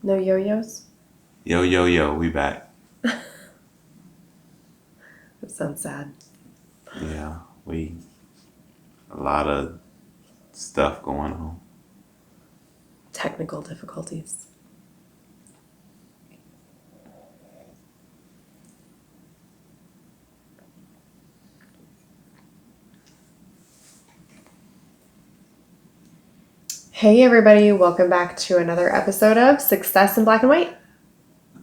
No yo-yos? Yo, we back. That sounds sad. Yeah, a lot of stuff going on. Technical difficulties. Hey everybody, welcome back to another episode of Success in Black and White.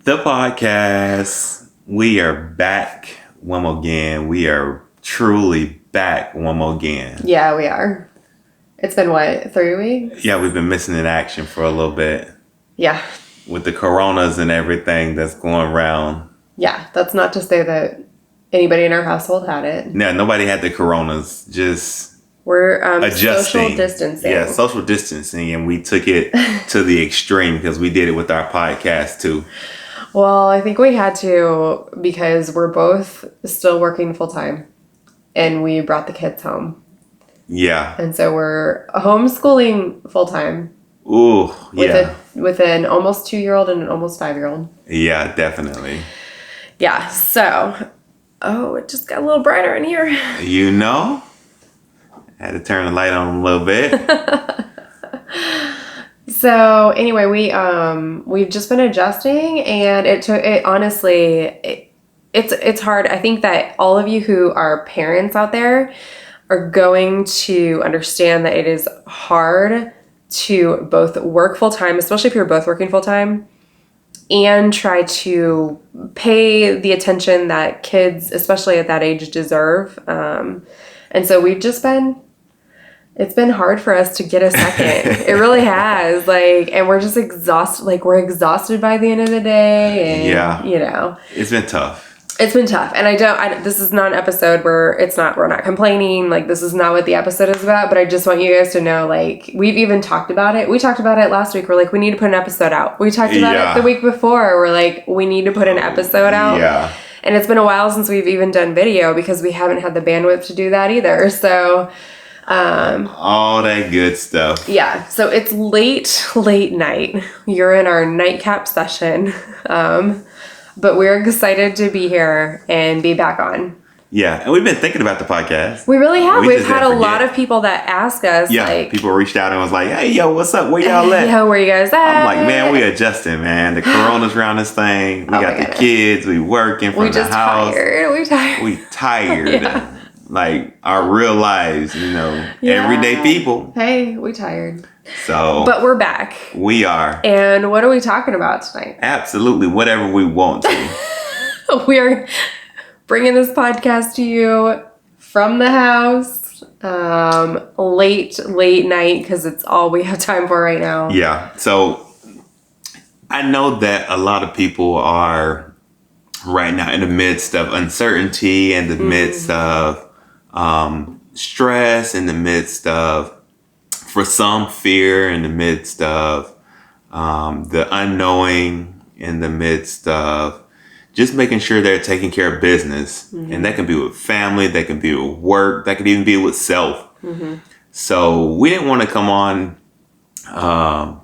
The podcast. We are back one more again. We are truly back one more again. Yeah, we are. It's been what, 3 weeks? Yeah, we've been missing in action for a little bit. Yeah. With the coronas and everything that's going around. Yeah, that's not to say that anybody in our household had it. Yeah, nobody had the coronas. Just We're adjusting. social distancing. Yeah, social distancing, and we took it to the extreme because we did it with our podcast too. Well, I think we had to because we're both still working full time and we brought the kids home. Yeah. And so we're homeschooling full time. Ooh, yeah. With an almost 2-year-old and an almost 5-year-old. Yeah, definitely. Yeah, so, it just got a little brighter in here. You know? Had to turn the light on a little bit. So anyway, we've just been adjusting, and it's hard. I think that all of you who are parents out there are going to understand that it is hard to both work full time, especially if you're both working full time, and try to pay the attention that kids, especially at that age, deserve. And so it's been hard for us to get a second. It really has. And we're just exhausted. We're exhausted by the end of the day. And, yeah. It's been tough. It's been tough. And this is not an episode where we're not complaining. This is not what the episode is about. But I just want you guys to know, we've even talked about it. We talked about it last week. We're we need to put an episode out. We talked about it the week before. We're we need to put an episode out. Yeah. And it's been a while since we've even done video because we haven't had the bandwidth to do that either. So, all that good stuff. Yeah. So it's late night. You're in our nightcap session. But we're excited to be here and be back on. Yeah. And we've been thinking about the podcast. We really have. We've had a lot of people that ask us. Yeah. People reached out and was like, hey, yo, what's up? Where y'all at? Yeah, where you guys at? I'm like, man, we adjusting, man. The corona's around this thing. We got the kids. We working from the house. We tired. We tired. Yeah. Our real lives, everyday people. Hey, we tired. So, but we're back. We are. And what are we talking about tonight? Absolutely, whatever we want to. We're bringing this podcast to you from the house, late night, because it's all we have time for right now. Yeah. So I know that a lot of people are right now in the midst of uncertainty, in the midst of stress, in the midst of, for some, fear, in the midst of the unknowing, in the midst of just making sure they're taking care of business. Mm-hmm. And that can be with family, that can be with work, that could even be with self. Mm-hmm. So we didn't want to come on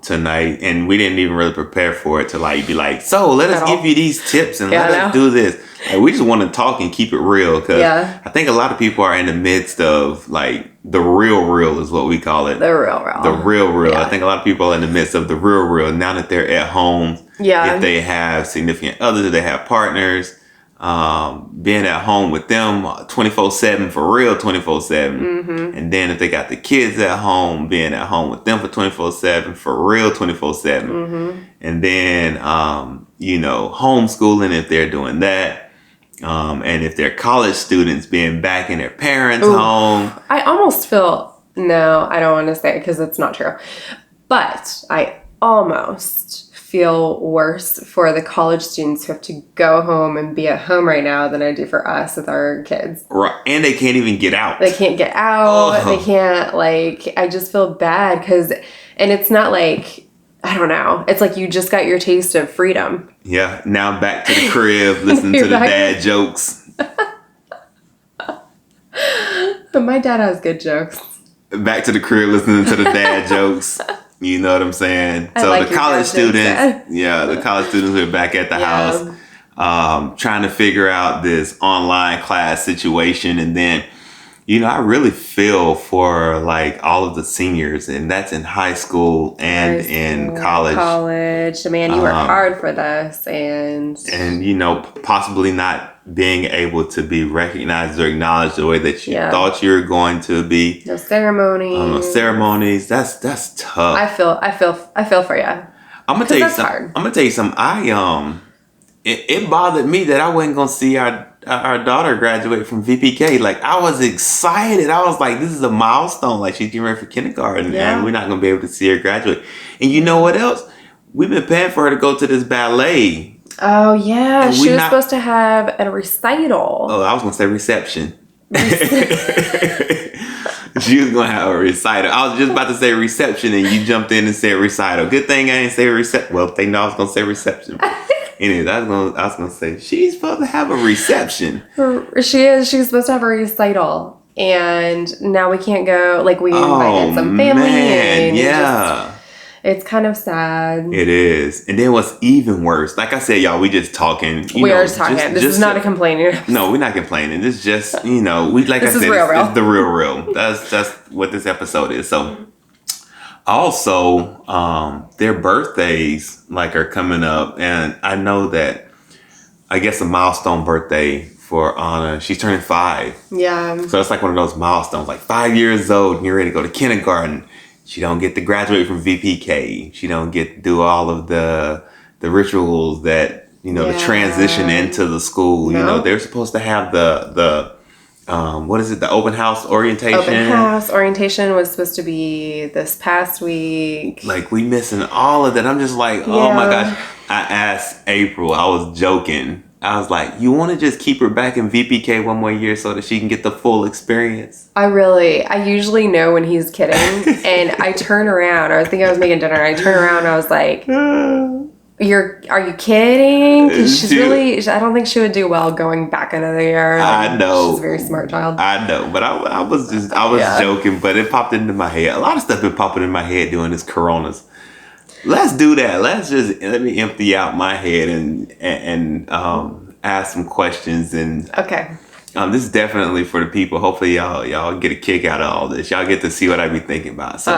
tonight, and we didn't even really prepare for it to be so let us give you these tips and let us do this. We just want to talk and keep it real, because I think a lot of people are in the midst of the real is what we call it. The real. I think a lot of people are in the midst of the real now that they're at home. Yeah. If they have significant others, if they have partners, being at home with them 24/7 for real 24/7. Mm-hmm. And then if they got the kids at home, being at home with them for 24/7 for real 24/7. Mm-hmm. And then homeschooling if they're doing that. And if they're college students, being back in their parents' home. I almost feel, no, I don't want to say it because it's not true. But I almost feel worse for the college students who have to go home and be at home right now than I do for us with our kids. Right. And they can't even get out. They can't get out. They can't, I just feel bad because, and it's not I don't know. It's you just got your taste of freedom. Yeah. Now back to the crib, listening to the dad jokes. But my dad has good jokes. Back to the crib, listening to the dad jokes. You know what I'm saying? I So like the your college gadgets, students, the college students who are back at the house, trying to figure out this online class situation. And then, I really feel for like all of the seniors, and that's in high school and in college. College. Man, you work hard for this, and possibly not being able to be recognized or acknowledged the way that you thought you were going to be. No ceremonies. Ceremonies. That's tough. I feel for you. I'm gonna tell you something. Hard. I'm gonna tell you something. It bothered me that I wasn't gonna see our daughter graduate from VPK. Like, I was excited. I was like, this is a milestone. Like, she's getting ready for kindergarten, and we're not gonna be able to see her graduate. And you know what else? We've been paying for her to go to this ballet. Oh yeah, she was supposed to have a recital. Oh, I was gonna say reception. She was gonna have a recital. I was just about to say reception, and you jumped in and said recital. Good thing I didn't say reception. Well, they know I was gonna say reception. Anyways, I was gonna say she's supposed to have a reception. She is. She's supposed to have a recital, and now we can't go. Like, we invited some family, and it's kind of sad. It is. And then what's even worse, like I said, y'all, we just talking. We are talking. This is not a complaining. No, we're not complaining. This is just, we like this I said, real. It's the real. That's what this episode is. So also, their birthdays are coming up, and I know that I guess a milestone birthday for Anna. She's turning 5. Yeah. So it's like one of those milestones, like 5 years old, and you're ready to go to kindergarten. She don't get to graduate from VPK. She don't get to do all of the rituals that, the transition into the school. No. They're supposed to have the what is it? The open house orientation. Open house orientation was supposed to be this past week. Like, we missing all of that. I'm just like, oh my gosh. I asked April, I was joking. I was like, you want to just keep her back in VPK one more year so that she can get the full experience? I usually know when he's kidding. And I turn around. I think I was making dinner. And I turn around and I was like, are you kidding? Because she's I don't think she would do well going back another year. I know. She's a very smart child. I know. But I was joking, but it popped into my head. A lot of stuff been popping in my head during this coronas. Let's do that. Let me empty out my head and ask some questions. And okay. This is definitely for the people. Hopefully y'all get a kick out of all this. Y'all get to see what I be thinking about. So,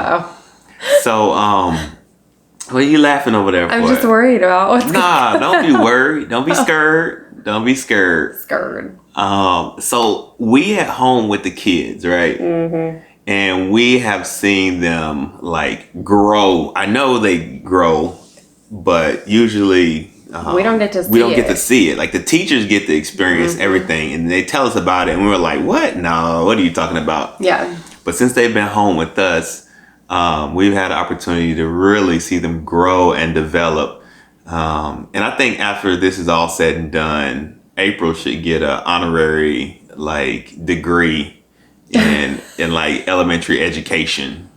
what are you laughing over there for? I'm just worried about what's don't be worried. Don't be scared. Don't be scared. Scared. So we at home with the kids, right? Mm-hmm. And we have seen them grow. I know they grow, but usually we don't get to see it. Like, the teachers get to experience everything, and they tell us about it, and we're like, what? No, what are you talking about? Yeah. But since they've been home with us, we've had an opportunity to really see them grow and develop. And I think after this is all said and done, April should get an honorary degree in elementary education.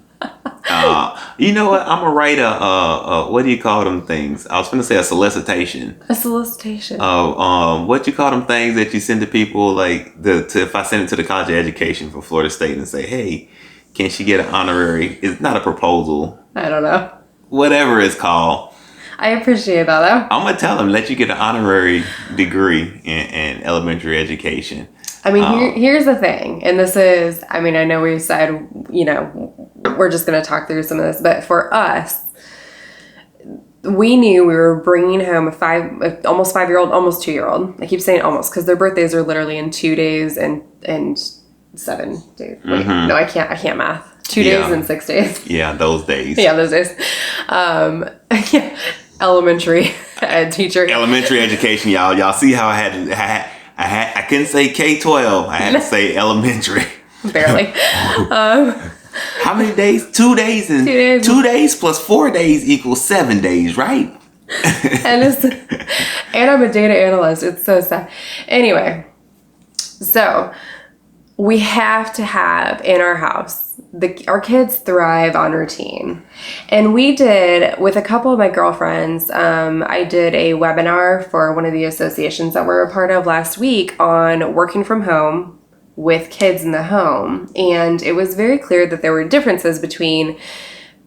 You know what? I'm gonna write a what do you call them things? I was gonna say a solicitation. A solicitation. What you call them things that you send to people, if I send it to the College of Education for Florida State and say, hey, can she get an honorary? It's not a proposal. I don't know. Whatever it's called. I appreciate that though. I'm gonna tell them, let you get an honorary degree in elementary education. I mean, here's the thing, and this is, I know we said, we're just going to talk through some of this, but for us, we knew we were bringing home almost 5-year-old, almost 2-year-old. I keep saying almost because their birthdays are literally in 2 days and 7 days. Wait, no, I can't math. 2 days and 6 days. Yeah, those days. Yeah, those days. Elementary ed teacher. Elementary education, y'all. Y'all see how I couldn't say K-12. I had to say elementary. Barely. How many days? 2 days. 2 days. 2 days plus 4 days equals 7 days, right? And I'm a data analyst. It's so sad. Anyway, so we have to have in our house, our kids thrive on routine. And we did, with a couple of my girlfriends, I did a webinar for one of the associations that we're a part of last week on working from home with kids in the home. And it was very clear that there were differences between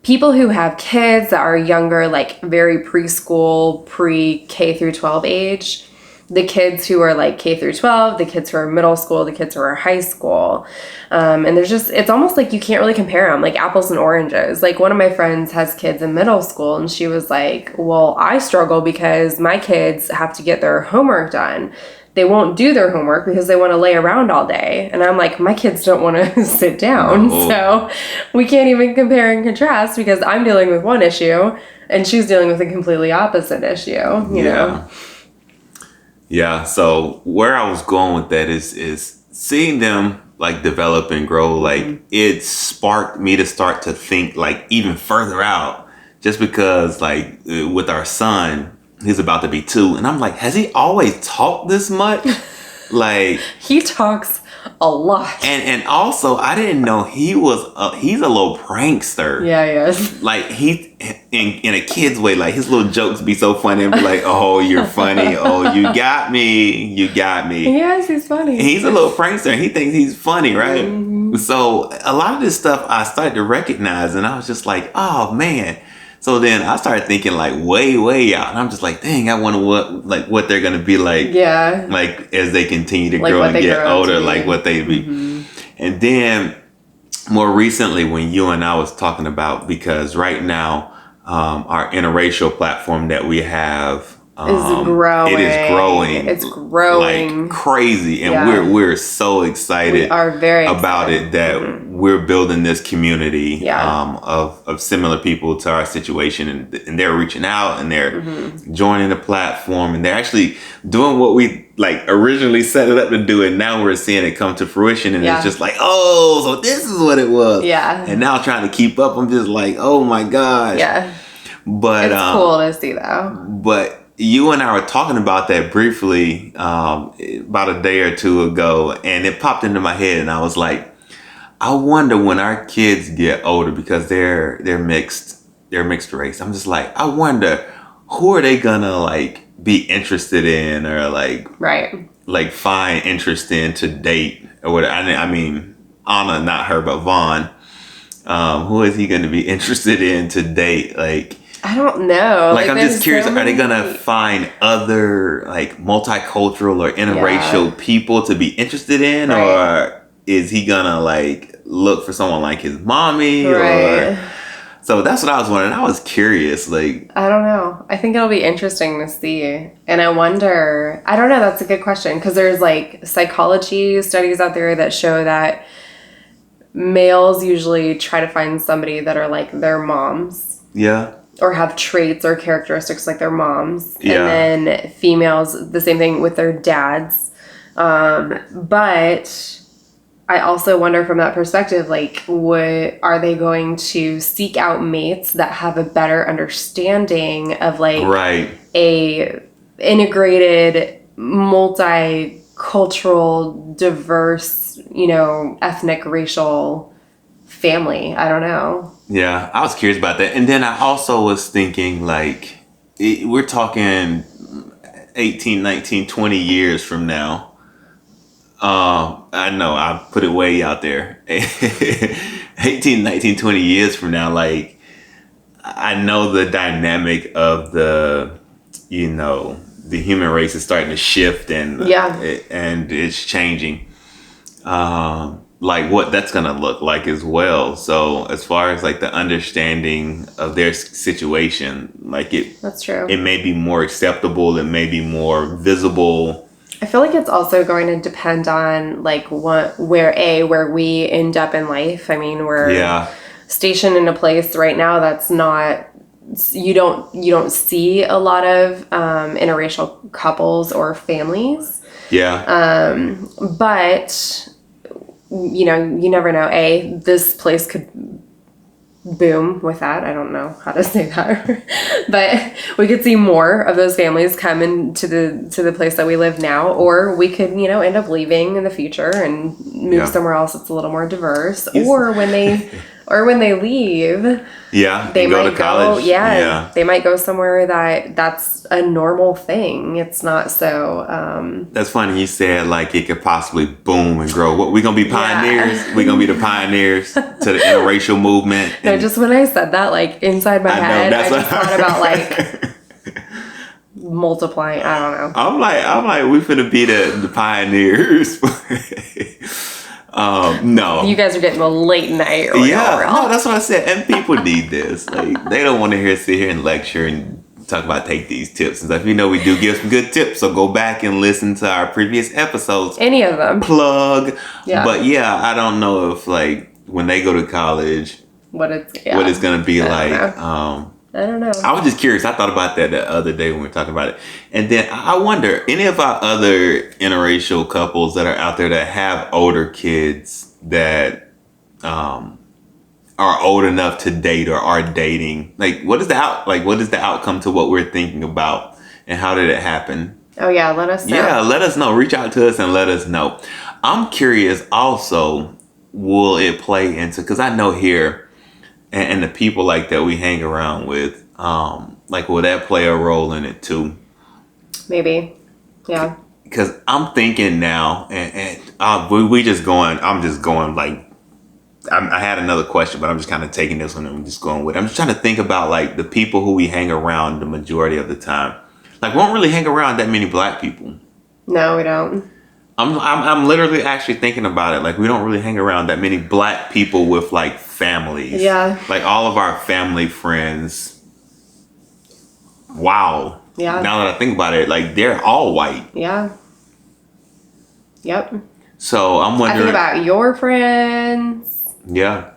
people who have kids that are younger, like very preschool, pre-K through 12 age, the kids who are like K through 12, the kids who are middle school, the kids who are high school. And there's just, it's almost like you can't really compare them, like apples and oranges. Like one of my friends has kids in middle school and she was like, well, I struggle because my kids have to get their homework done. They won't do their homework because they want to lay around all day. And I'm like, my kids don't want to sit down. No. So we can't even compare and contrast because I'm dealing with one issue and she's dealing with a completely opposite issue, you know? Yeah. So where I was going with that is seeing them like develop and grow, like it sparked me to start to think like even further out, just because like with our son, he's about to be 2. And I'm like, has he always talked this much? Like he talks a lot. And also I didn't know he's a little prankster. Yeah, he is. Like he in a kid's way, like his little jokes be so funny and be like, oh, you're funny. Oh, you got me. You got me. Yes, he's funny. He's a little prankster and he thinks he's funny, right? Mm-hmm. So a lot of this stuff I started to recognize and I was just like, oh man. So then I started thinking like way out, and I'm just like, dang, I wonder what they're gonna be like. Yeah. Like as they continue to grow and get older, like what they be. Mm-hmm. And then more recently, when you and I was talking about, because right now our interracial platform that we have is growing. It is growing. It's growing like crazy, and we're so excited. We are very about excited. it that we're building this community of similar people to our situation, and they're reaching out and they're joining the platform, and they're actually doing what we like originally set it up to do, and now we're seeing it come to fruition, and it's just like, oh, so this is what it was. Yeah. And now trying to keep up, I'm just like, oh my gosh. Yeah. But it's cool to see though. But you and I were talking about that briefly about a day or two ago, and it popped into my head, and I was like, I wonder when our kids get older, because they're mixed race. I'm just like, I wonder who are they gonna like be interested in or like find interest in to date or whatever. I mean, Anna, not her, but Vaughn. Who is he gonna be interested in to date? Like, I don't know. Like I'm just curious, are they gonna find other like multicultural or interracial people to be interested in, or is he gonna like look for someone like his mommy? Or so that's what I was wondering. I was curious, like I don't know. I think it'll be interesting to see, and I wonder. I don't know. That's a good question, because there's like psychology studies out there that show that males usually try to find somebody that are like their moms. Yeah. Or have traits or characteristics like their moms. Yeah. And then females, the same thing with their dads. But I also wonder from that perspective, like, are they going to seek out mates that have a better understanding of like a integrated, multicultural, diverse, ethnic, racial family? I don't know. Yeah, I was curious about that. And then I also was thinking, like, we're talking 18, 19, 20 years from now. I know, I put it way out there. 18, 19, 20 years from now, like, I know the dynamic of the human race is starting to shift and it's changing. Like what that's gonna look like as well. So as far as like the understanding of their situation, like that's true. It may be more acceptable. It may be more visible. I feel like it's also going to depend on like where we end up in life. I mean, we're stationed in a place right now that's not. You don't see a lot of interracial couples or families. Yeah. But you never know. This place could boom with that. I don't know how to say that. But we could see more of those families come into the place that we live now, or we could, end up leaving in the future and move somewhere else that's a little more diverse. Or when they Or when they leave, Yeah, they and go might to college. yeah, they might go somewhere that's a normal thing. It's not so. That's funny. You said like it could possibly boom and grow. What, we gonna be pioneers? Yeah. We gonna be the pioneers to the interracial movement? No, And just when I said that, like inside my head, I just thought about like multiplying. I don't know. I'm like, we finna be the pioneers. No. You guys are getting the late night. Yeah, no, that's what I said. And people need this. Like, they don't want to sit here and lecture and talk about take these tips and stuff. You know, we do give some good tips. So go back and listen to our previous episodes. Any of them. Plug. Yeah. But yeah, I don't know if like when they go to college, what it's gonna be like. I don't know. I was just curious. I thought about that the other day when we were talking about it. And then I wonder, any of our other interracial couples that are out there that have older kids that are old enough to date or are dating, like what is the outcome to what we're thinking about and how did it happen? Oh yeah, let us know. Yeah, let us know. Reach out to us and let us know. I'm curious also, will it play into, because I know here, and the people like that we hang around with, like will that play a role in it too? Maybe, yeah. Because I'm thinking now, we just going. I'm just going like. I had another question, but I'm just kind of taking this one and I'm just going with it. I'm just trying to think about like the people who we hang around the majority of the time. Like we don't really hang around that many black people. No, we don't. I'm literally actually thinking about it. Like we don't really hang around that many black people with like families. Yeah. Like all of our family friends. Wow. Yeah. Now that I think about it, like they're all white. Yeah. Yep. So I'm wondering. I think about your friends. Yeah.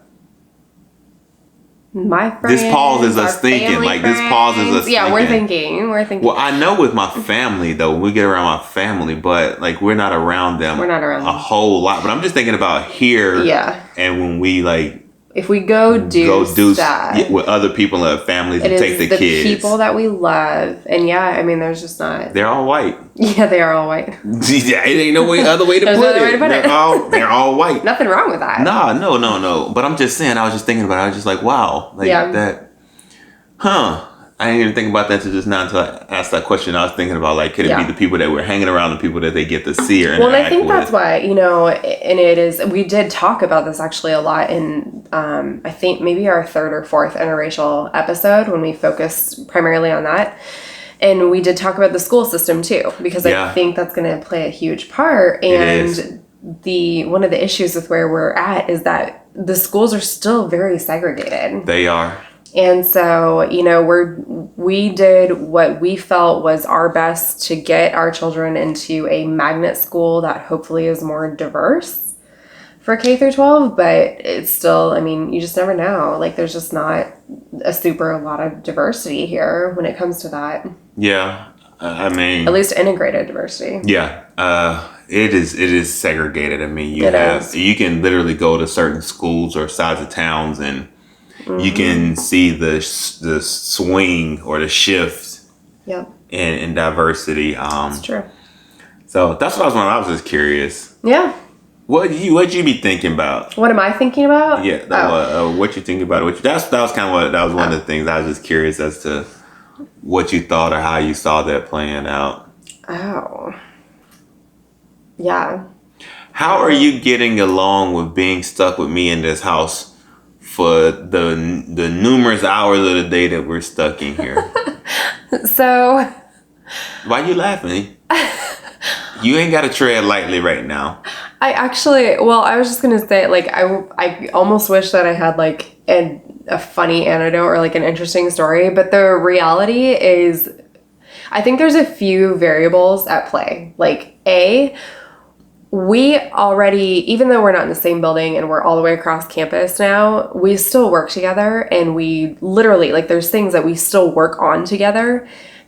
My friends. This pause is us thinking. Like this pause is us yeah, thinking. We're thinking. Well, I know with my family though, when we get around my family, but like we're not around them. We're not around a them. whole lot. But I'm just thinking about here. Yeah. And when we like. If we go do that with other people and families and take the kids. People that we love. And yeah, I mean, there's just not. They're all white. Yeah, they are all white. It ain't no other way to put it. They're all white. Nothing wrong with that. No. But I'm just saying, I was just thinking about it. I was just like, wow. Like that. Huh. I didn't even think about that until just now until I asked that question. I was thinking about like, could it be the people that we're hanging around, the people that they get to see or interact with? Well, I think that's why, and it is, we did talk about this actually a lot in, I think maybe our third or fourth interracial episode when we focused primarily on that. And we did talk about the school system too, because I think that's going to play a huge part. And one of the issues with where we're at is that the schools are still very segregated. They are. And so, we did what we felt was our best to get our children into a magnet school that hopefully is more diverse for K through 12, but it's still, I mean, you just never know. Like there's just not a lot of diversity here when it comes to that. Yeah. I mean, at least integrated diversity. Yeah. It is segregated. I mean, you can literally go to certain schools or sides of towns and you can see the swing or the shift in diversity. It's true. So that's what I was just curious. Yeah. What'd you be thinking about? What am I thinking about? Yeah. What you thinking about? That was one of the things I was just curious as to what you thought or how you saw that playing out. Oh. Yeah. How are you getting along with being stuck with me in this house for the numerous hours of the day that we're stuck in here? So. Why you laughing? You ain't got to tread lightly right now. I was just going to say, like, I almost wish that I had, like, a funny anecdote or, like, an interesting story. But the reality is, I think there's a few variables at play. Like, we already, even though we're not in the same building and we're all the way across campus now, we still work together and we literally, like, there's things that we still work on together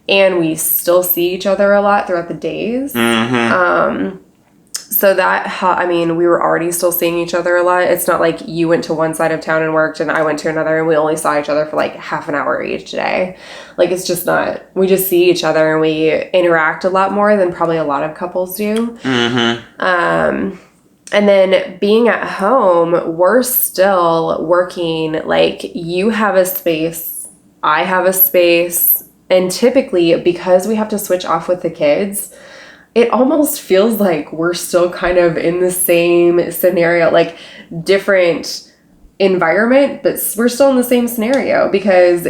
and we still see each other a lot throughout the days. Mm-hmm. So we were already still seeing each other a lot. It's not like you went to one side of town and worked and I went to another and we only saw each other for like half an hour each day. Like, it's just not, we just see each other and we interact a lot more than probably a lot of couples do. Mm-hmm. And then being at home, we're still working. Like, you have a space, I have a space. And typically, because we have to switch off with the kids, it almost feels like we're still kind of in the same scenario, like different environment, but we're still in the same scenario because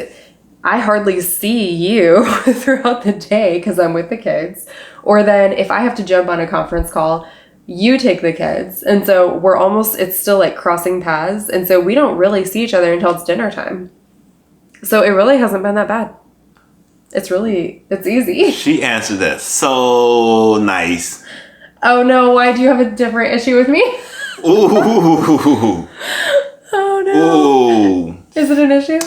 I hardly see you throughout the day because I'm with the kids. Or then if I have to jump on a conference call, you take the kids. And so it's still like crossing paths. And so we don't really see each other until it's dinner time. So it really hasn't been that bad. It's easy. She answered that so nice. Oh no, why do you have a different issue with me? Ooh. Oh no. Ooh. Is it an issue?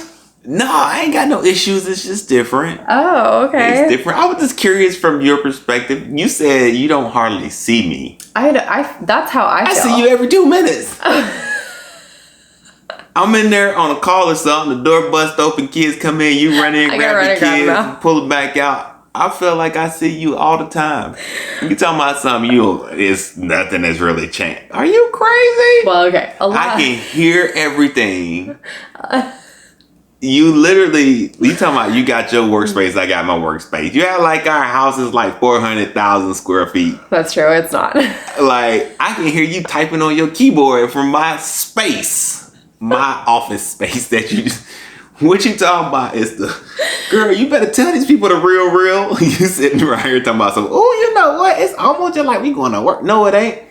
No, I ain't got no issues. It's just different. Oh, okay. It's different. I was just curious from your perspective. You said you don't hardly see me. That's how I feel. I see you every 2 minutes. I'm in there on a call or something. The door busts open. Kids come in. You run in, grab the kids, pull it back out. I feel like I see you all the time. You talking about something? It's nothing that's really changed. Are you crazy? Well, okay. I can hear everything. You talking about you got your workspace, I got my workspace. You act like our house is like 400,000 square feet. That's true, it's not. Like, I can hear you typing on your keyboard from my space. My office space that you just... What you talking about is girl, you better tell these people the real. You sitting right here talking about some, oh, you know what? It's almost just like we going to work. No, it ain't.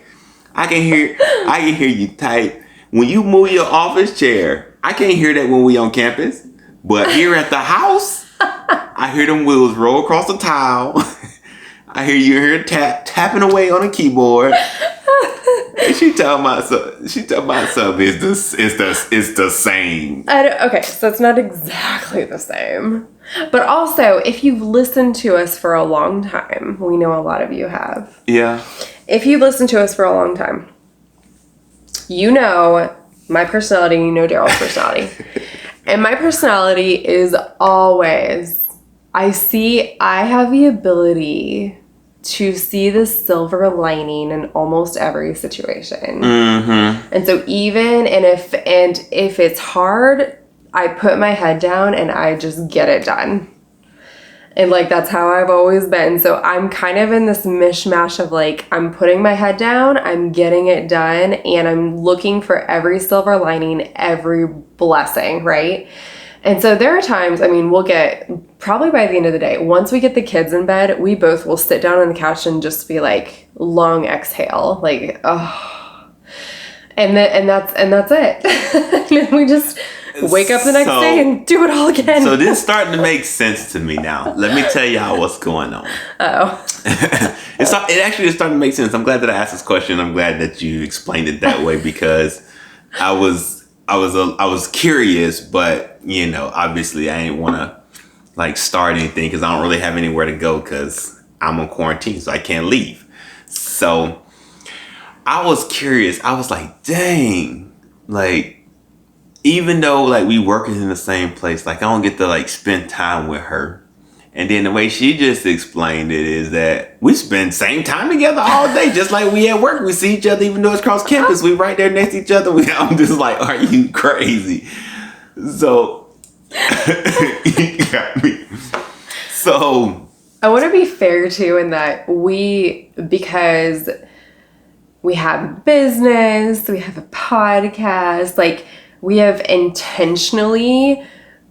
I can hear you type. When you move your office chair, I can't hear that when we on campus. But here at the house, I hear them wheels roll across the tile. I hear you here tapping away on a keyboard. She talking about something. It's the same. Okay, so it's not exactly the same. But also, if you've listened to us for a long time, we know a lot of you have. Yeah. If you've listened to us for a long time, you know my personality, you know Daryl's personality. And my personality is always, I have the ability to see the silver lining in almost every situation. Mm-hmm. And so if it's hard, I put my head down and I just get it done. And like, that's how I've always been. So I'm kind of in this mishmash of like, I'm putting my head down, I'm getting it done, and I'm looking for every silver lining, every blessing, right? And so there are times, we'll get, probably by the end of the day, once we get the kids in bed, we both will sit down on the couch and just be like, long exhale, like, oh. And that's it. And then we just wake up the next day and do it all again. So this is starting to make sense to me now. Let me tell y'all what's going on. Oh. It actually is starting to make sense. I'm glad that I asked this question. I'm glad that you explained it that way because I was curious, but obviously I didn't want to like start anything because I don't really have anywhere to go because I'm on quarantine, so I can't leave. So I was curious. I was like, dang, like, even though like we working in the same place, like I don't get to like spend time with her. And then the way she just explained it is that we spend same time together all day, just like we at work. We see each other even though it's cross campus. We right there next to each other. I'm just like, are you crazy? So you got me. So I want to be fair too in that because we have business, we have a podcast, like we have intentionally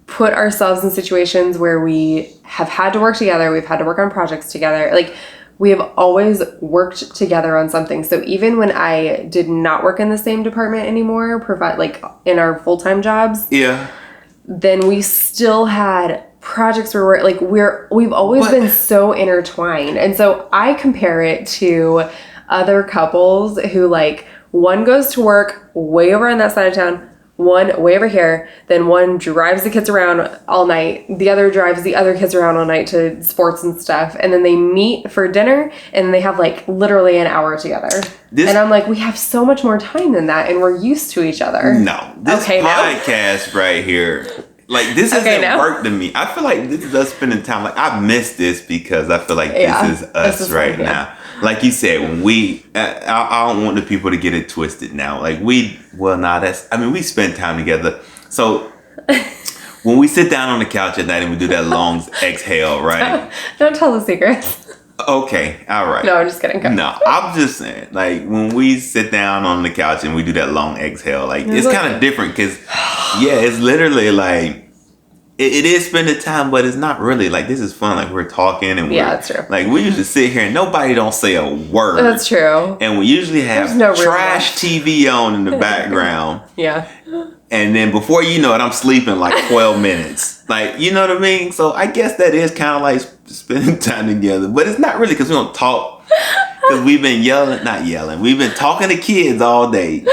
put ourselves in situations where we have had to work together, we've had to work on projects together. Like we have always worked together on something. So even when I did not work in the same department anymore, like in our full-time jobs, yeah, then we still had projects where we've always been so intertwined. And so I compare it to other couples who like one goes to work way over on that side of town, one way over here, then one drives the kids around all night, the other drives the other kids around all night to sports and stuff, and then they meet for dinner and they have like literally an hour together. And I'm like, we have so much more time than that and we're used to each other. No, this podcast right here, like this isn't work to me. I feel like this is us spending time. Like I miss this because I feel like this is us right now. like you said, when I don't want the people to get it twisted now. Like we spend time together. So when we sit down on the couch at night and we do that long exhale, right? Don't tell the secrets. Okay, all right. No, I'm just kidding. No, I'm just saying, like when we sit down on the couch and we do that long exhale, like it's kind of different because, yeah, it's literally like it is spending time, but it's not really like this is fun. Like we're talking and that's true. Like we usually sit here and nobody don't say a word. That's true. And we usually have trash TV on in the background. Yeah. And then before you know it, I'm sleeping like 12 minutes. Like, you know what I mean? So I guess that is kind of like spending time together. But it's not really because we don't talk. Because we've been not yelling. We've been talking to kids all day.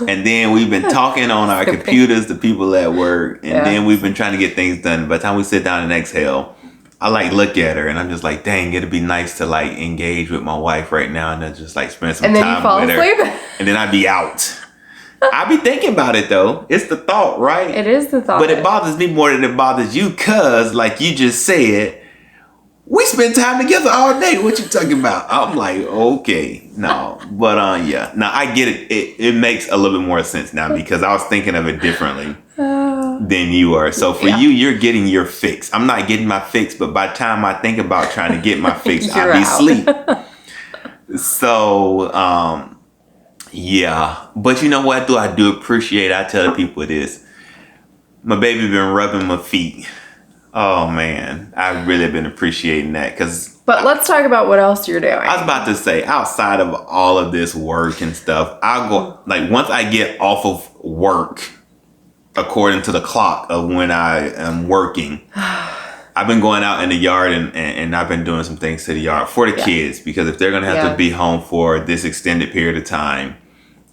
And then we've been talking on our computers to people at work. And then we've been trying to get things done. By the time we sit down and exhale, I like look at her and I'm just like, dang, it'd be nice to like engage with my wife right now and then just like spend some time with her. And then you fall asleep? And then I'd be out. I be thinking about it though. It's the thought, right? It is the thought. But it bothers me more than it bothers you because, like you just said, we spend time together all day. What you talking about? I'm like, okay, no. But yeah. Now I get it. It makes a little bit more sense now because I was thinking of it differently than you are. So for you, you're getting your fix. I'm not getting my fix, but by the time I think about trying to get my fix, I'll be asleep. So, yeah, but you know what? I do appreciate. I tell the people this. My baby been rubbing my feet. Oh man, I've really been appreciating that But let's talk about what else you're doing. I was about to say, outside of all of this work and stuff, I'll go like once I get off of work, according to the clock of when I am working. I've been going out in the yard and I've been doing some things to the yard for the kids because if they're gonna have to be home for this extended period of time.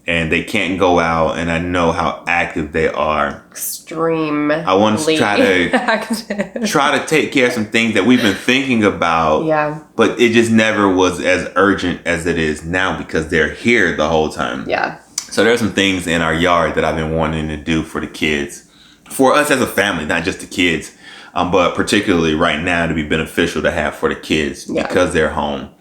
And they can't go out, and I know how active they are. Extreme. I want to try to take care of some things that we've been thinking about. Yeah. But it just never was as urgent as it is now because they're here the whole time. Yeah. So there's some things in our yard that I've been wanting to do for the kids, for us as a family, not just the kids, but particularly right now to be beneficial to have for the kids because they're home.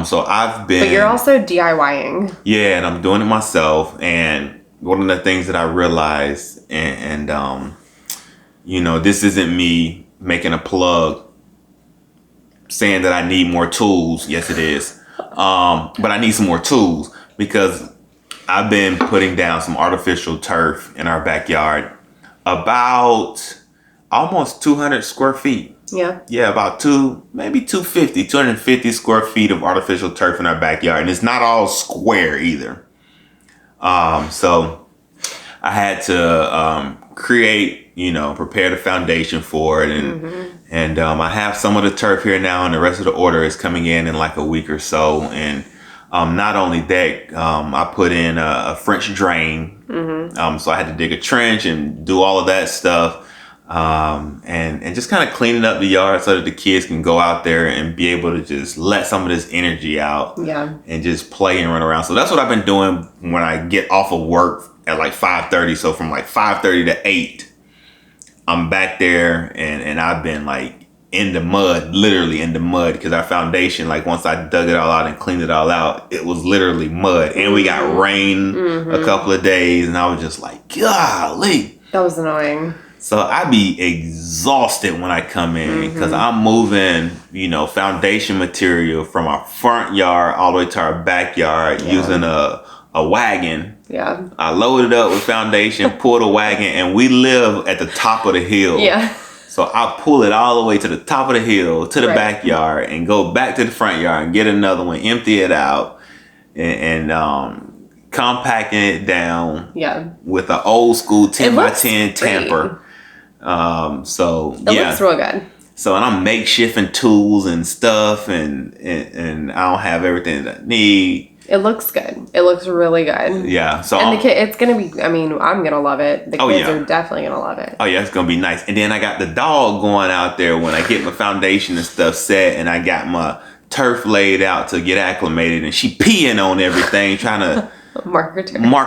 So I've been. But you're also DIYing. Yeah, and I'm doing it myself. And one of the things that I realized, and you know, this isn't me making a plug saying that I need more tools. Yes, it is. But I need some more tools because I've been putting down some artificial turf in our backyard, about almost 200 square feet. Yeah. Yeah, about maybe 250 square feet of artificial turf in our backyard. And it's not all square either. So I had to create, prepare the foundation for it. And I have some of the turf here now and the rest of the order is coming in like a week or so. And not only that, I put in a French drain. So I had to dig a trench and do all of that stuff. And just kind of cleaning up the yard so that the kids can go out there and be able to just let some of this energy out and just play and run around. So that's what I've been doing when I get off of work at like 5:30. So from like 5:30 to 8, I'm back there and I've been like in the mud, literally in the mud, because our foundation, like once I dug it all out and cleaned it all out, it was literally mud. And we got rain a couple of days and I was just like, golly. That was annoying. So I be exhausted when I come in because I'm moving, foundation material from our front yard all the way to our backyard using a wagon. Yeah. I loaded up with foundation, pulled a wagon, and we live at the top of the hill. Yeah. So I pull it all the way to the top of the hill, to the backyard, and go back to the front yard and get another one, empty it out, and compacting it down with an old school 10 by 10 tamper. So it looks real good. So and I'm makeshifting tools and stuff and I don't have everything that I need. It looks good. It looks really good. Yeah. So and the kid, it's gonna be. I'm gonna love it. The kids are definitely gonna love it. Oh yeah, it's gonna be nice. And then I got the dog going out there when I get my foundation and stuff set, and I got my turf laid out to get acclimated, and she peeing on everything, trying to. Mark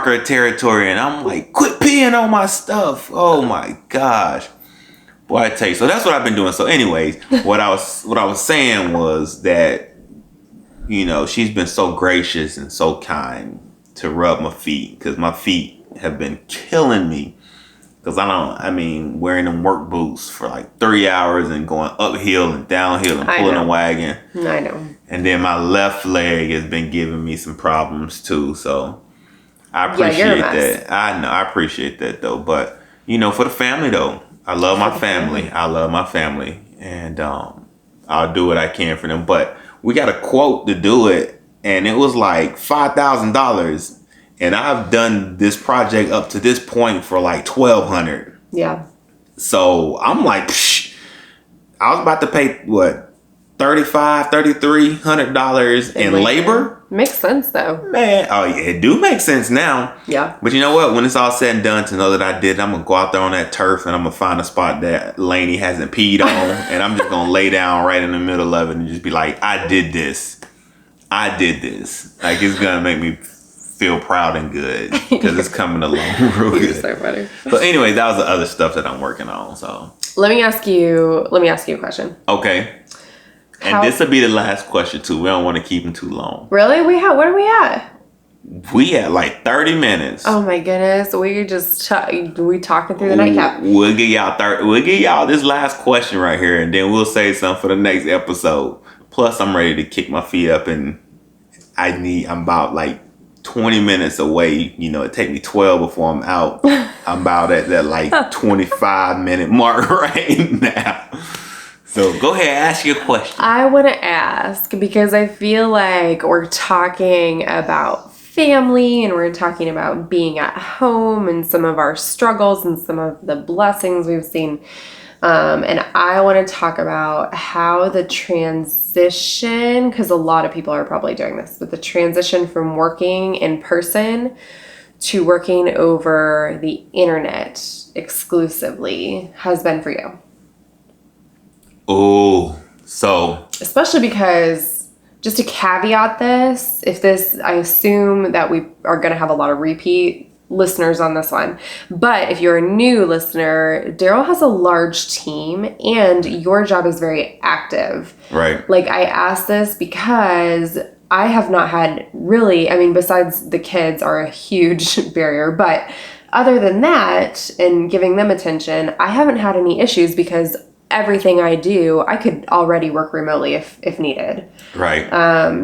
her territory, and I'm like, quit peeing on my stuff. Oh my gosh. Boy, I tell you. So that's what I've been doing. So anyways, what I was saying was that she's been so gracious and so kind to rub my feet, because my feet have been killing me. Because wearing them work boots for like 3 hours and going uphill and downhill and pulling a wagon. I know. And then my left leg has been giving me some problems too. So I appreciate that. I know, I appreciate that though. But, for the family though, I love my family. I love my family. And I'll do what I can for them. But we got a quote to do it. And it was like $5,000. And I've done this project up to this point for like $1,200. Yeah. So I'm like, psh, I was about to pay what, $3,500 in labor. Makes sense though. Man, oh yeah, it do make sense now. Yeah. But you know what? When it's all said and done, to know that I did, I'm gonna go out there on that turf and I'm gonna find a spot that Lainey hasn't peed on, and I'm just gonna lay down right in the middle of it and just be like, I did this. Like, it's gonna make me feel proud and good because it's coming along real good. So funny. So anyway, that was the other stuff that I'm working on. So let me ask you a question. Okay. And this will be the last question too. We don't want to keep them too long. Really? What are we at? We at like 30 minutes. Oh my goodness. We just we talking through the nightcap. We'll give y'all this last question right here, and then we'll say something for the next episode. Plus I'm ready to kick my feet up, and I'm about like 20 minutes away. It take me 12 before I'm out. I'm about at that like 25-minute mark right now. So go ahead, ask your question. I want to ask because I feel like we're talking about family and we're talking about being at home and some of our struggles and some of the blessings we've seen. And I want to talk about how the transition, because a lot of people are probably doing this, but the transition from working in person to working over the internet exclusively has been for you. Oh, so. Especially because, just to caveat this, I assume that we are going to have a lot of repeat listeners on this one. But if you're a new listener, Daryl has a large team and your job is very active. Right. Like, I asked this because I have not had really, besides the kids are a huge barrier, but other than that and giving them attention, I haven't had any issues because everything I do, I could already work remotely if needed. Right.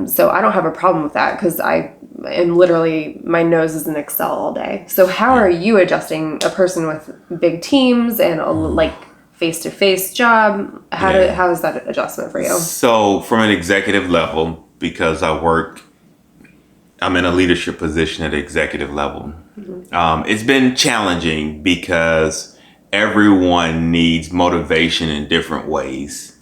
So I don't have a problem with that because I am literally, my nose is in Excel all day. So how are you adjusting a person with big teams and like face-to-face job? How is that adjustment for you? So from an executive level, because I'm in a leadership position at executive level. Mm-hmm. It's been challenging because everyone needs motivation in different ways.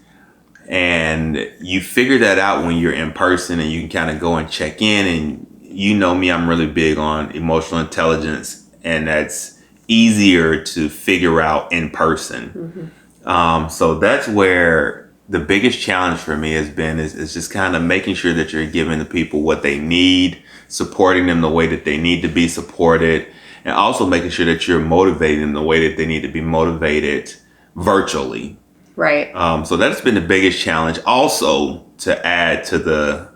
And you figure that out when you're in person and you can kind of go and check in. And you know me, I'm really big on emotional intelligence, and that's easier to figure out in person. Mm-hmm. So that's where the biggest challenge for me has been is just kind of making sure that you're giving the people what they need, supporting them the way that they need to be supported, and also making sure that you're motivating them the way that they need to be motivated virtually. Right. So that's been the biggest challenge. Also, to add to the,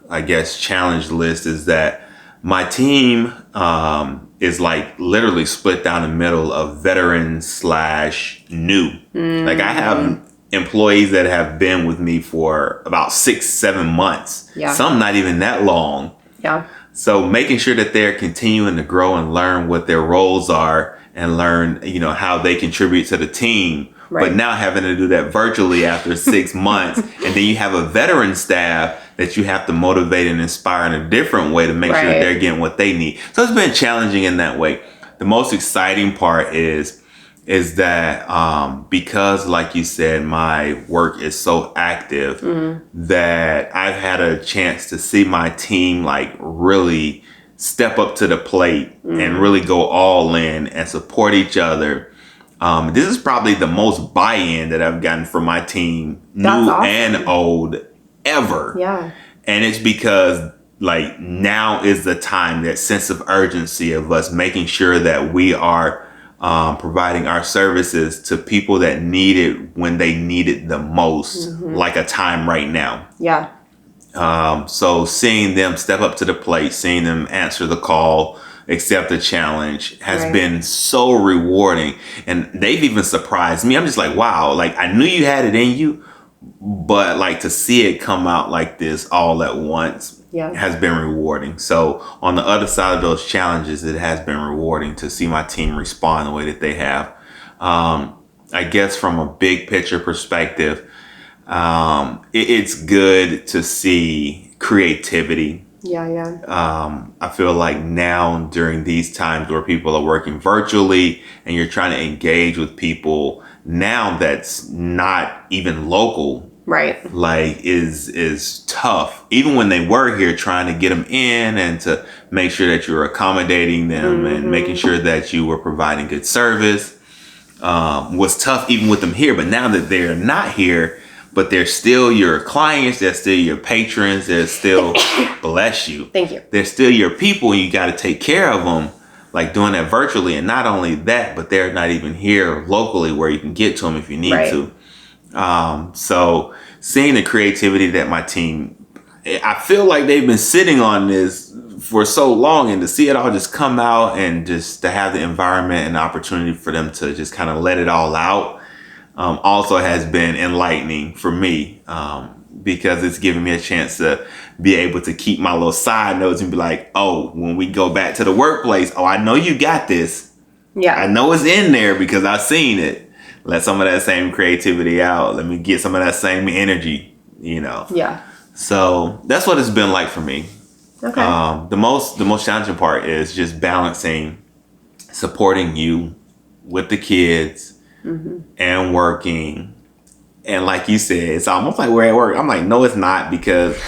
challenge list is that my team is like literally split down the middle of veteran / new. Mm-hmm. Like I have employees that have been with me for about 6-7 months. Yeah. Some not even that long. Yeah. So making sure that they're continuing to grow and learn what their roles are and learn, how they contribute to the team. Right. But now having to do that virtually after 6 months, and then you have a veteran staff that you have to motivate and inspire in a different way to make sure that they're getting what they need. So it's been challenging in that way. The most exciting part is that because, like you said, my work is so active, that I've had a chance to see my team like really step up to the plate and really go all in and support each other. This is probably the most buy-in that I've gotten from my team, new and old, ever. Yeah. And it's because like now is the time, that sense of urgency of us making sure that we are providing our services to people that need it when they need it the most, like a time right now. Yeah. So seeing them step up to the plate, seeing them answer the call, accept the challenge has Right. been so rewarding. And they've even surprised me. I'm just like, wow, like I knew you had it in you, but like to see it come out like this all at once Yeah. has been rewarding. So on the other side of those challenges, it has been rewarding to see my team respond the way that they have. I guess from a big picture perspective, it's good to see creativity. Yeah. I feel like now during these times where people are working virtually and you're trying to engage with people now that's not even local, Right. like is tough. Even when they were here, trying to get them in and to make sure that you're accommodating them and making sure that you were providing good service was tough even with them here. But now that they're not here, but they're still your clients, they're still your patrons, they're still, bless you. Thank you. They're still your people and you got to take care of them, like doing that virtually. And not only that, but they're not even here locally where you can get to them if you need Right. to. So seeing the creativity that my team, I feel like they've been sitting on this for so long, and to see it all just come out and just to have the environment and the opportunity for them to just kind of let it all out, also has been enlightening for me, because it's given me a chance to be able to keep my little side notes and be like, oh, when we go back to the workplace, oh, I know you got this. Yeah. I know it's in there because I've seen it. Let some of that same creativity out. Let me get some of that same energy, Yeah. So that's what it's been like for me. Okay. The most challenging part is just balancing supporting you with the kids and working. And like you said, it's almost like we're at work. I'm like, no, it's not, because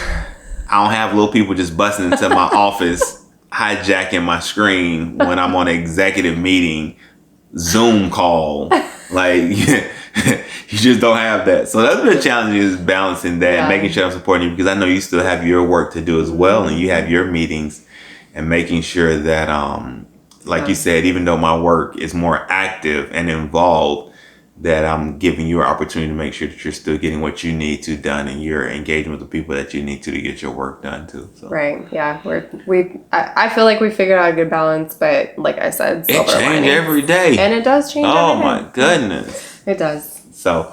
I don't have little people just busting into my office, hijacking my screen when I'm on an executive meeting, Zoom call. Like, you just don't have that. So that's been challenging, is balancing that and making sure I'm supporting you, because I know you still have your work to do as well, and you have your meetings, and making sure that, like you said, even though my work is more active and involved, that I'm giving you an opportunity to make sure that you're still getting what you need to done, and you're engaging with the people that you need to get your work done too. So. Right. Yeah. I feel like we figured out a good balance, but like I said, It silver changes lining. every day. And it does change Oh every day. my goodness. It does. So,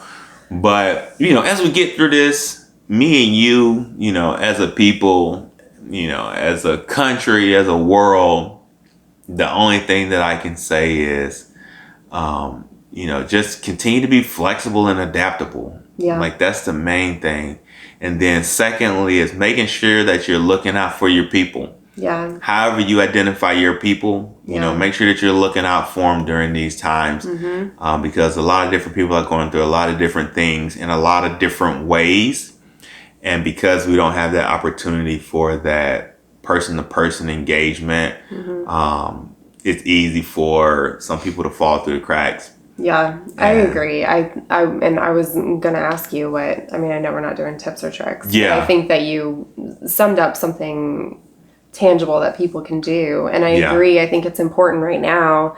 but as we get through this, me and you, as a people, as a country, as a world, the only thing that I can say is, just continue to be flexible and adaptable. Yeah. Like that's the main thing. And then secondly is making sure that you're looking out for your people. Yeah. However you identify your people, make sure that you're looking out for them during these times, because a lot of different people are going through a lot of different things in a lot of different ways. And because we don't have that opportunity for that person-to-person engagement, it's easy for some people to fall through the cracks. Yeah, I agree. I was gonna ask you I know we're not doing tips or tricks. Yeah. But I think that you summed up something tangible that people can do. And I agree. I think it's important right now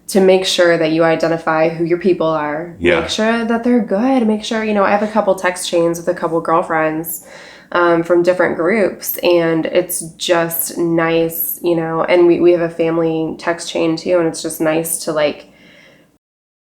to make sure that you identify who your people are. Yeah. Make sure that they're good. Make sure, I have a couple text chains with a couple girlfriends from different groups, and it's just nice, and we have a family text chain too, and it's just nice to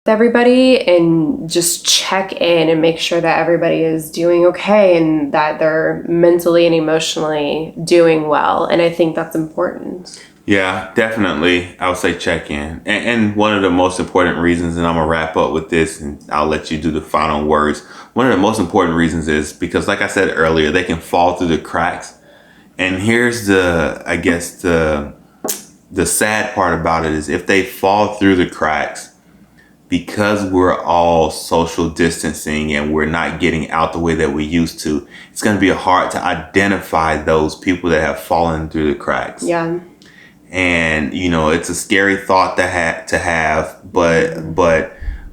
everybody and just check in and make sure that everybody is doing okay and that they're mentally and emotionally doing well. And I think that's important. Yeah, definitely. I would say check in. And one of the most important reasons, and I'm going to wrap up with this and I'll let you do the final words. One of the most important reasons is because, like I said earlier, they can fall through the cracks. And here's the sad part about it is if they fall through the cracks, because we're all social distancing and we're not getting out the way that we used to, it's going to be hard to identify those people that have fallen through the cracks. Yeah. And, it's a scary thought to have, but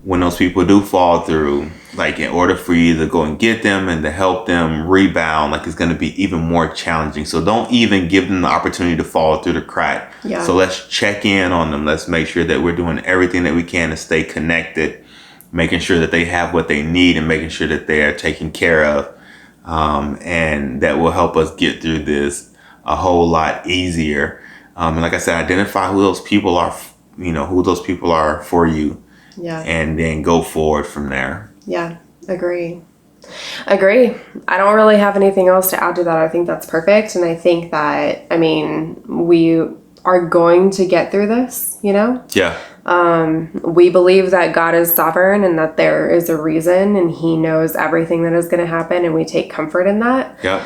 when those people do fall through, like in order for you to go and get them and to help them rebound, like it's going to be even more challenging. So don't even give them the opportunity to fall through the crack. Yeah. So let's check in on them. Let's make sure that we're doing everything that we can to stay connected, making sure that they have what they need and making sure that they are taken care of. and that will help us get through this a whole lot easier. And like I said, identify who those people are, who those people are for you. Yeah. And then go forward from there. Yeah, agree. I don't really have anything else to add to that. I think that's perfect. And I think that, we are going to get through this, Yeah. We believe that God is sovereign and that there is a reason and he knows everything that is going to happen, and we take comfort in that. Yeah.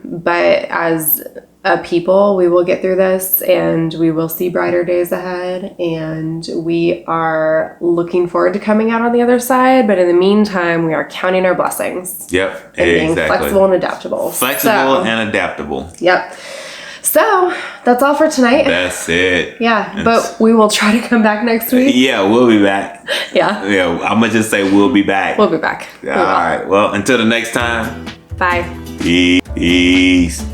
But as a people, we will get through this and we will see brighter days ahead, and we are looking forward to coming out on the other side. But in the meantime, we are counting our blessings. Yep. And being flexible and adaptable. And adaptable. Yep. So that's all for tonight. That's it. Yeah, but we will try to come back next week. Yeah, we'll be back. Yeah. Yeah, I'm going to just say we'll be back. We'll be back. All right. Well, until the next time. Bye. Peace.